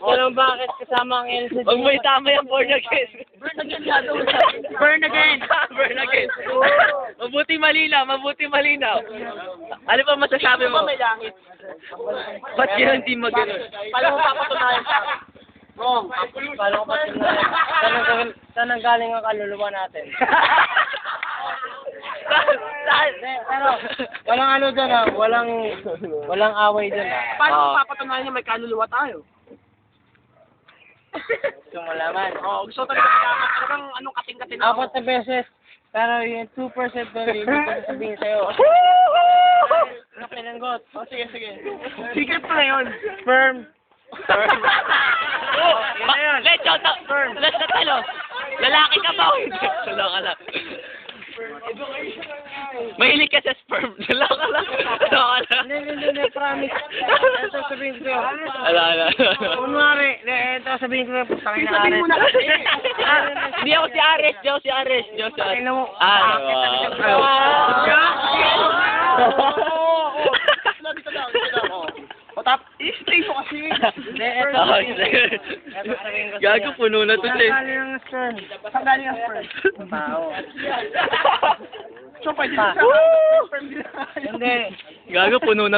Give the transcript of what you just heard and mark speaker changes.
Speaker 1: Kung bakit kasama ang LCD?
Speaker 2: Huwag mo itama yung born again.
Speaker 1: Burn again nga daw. Burn again.
Speaker 2: Burn again. Mabuti malinaw, mabuti malinaw. Ano pa masasabi mo?
Speaker 1: May langit.
Speaker 2: Ba't yun hindi mo ganun?
Speaker 1: Paano mo papatunayan sa akin? Wrong. Paano ko papatunayan? Saan ang galing ang kaluluwa natin? Pero, walang ano dyan ah. Walang away dyan ah.
Speaker 2: Paano mo
Speaker 1: papatunayan niya may kaluluwa tayo? Gusto mo laman?
Speaker 3: Oo, gusto talaga talagang anong kating-kating ako.
Speaker 1: 4 na beses. Pero yung 2% doon, hindi ko sabihin sa'yo. Ano pinanggot?
Speaker 3: Oh, sige. Secret pa na yun.
Speaker 1: Sperm.
Speaker 2: Let's go, let's go talo. Lalaki ka ba o hindi? Wala ka lang. Mahilig ka sa sperm. Wala ka lang.
Speaker 1: Hindi, promise. Ito sabihin ko sa'yo.
Speaker 2: Ala.
Speaker 1: Kunwari, ito sabihin ko sa'yo, putangin na
Speaker 3: Sabihin mo na kasi.
Speaker 2: Hindi ako si Ares. Di ako si Ares.
Speaker 1: Tingnan mo.
Speaker 3: Dito daw. O tap, i-stay mo kasi.
Speaker 1: Hindi, ito. Ito sabihin ko sa'yo.
Speaker 2: Gago, puno na to, Chen.
Speaker 1: Saan galing ang sperm?
Speaker 3: Saan galing ang sperm?
Speaker 1: Tao.
Speaker 3: So, pwede
Speaker 1: Pa.
Speaker 3: sa sperm din.
Speaker 1: Hindi.
Speaker 2: Gago, puno na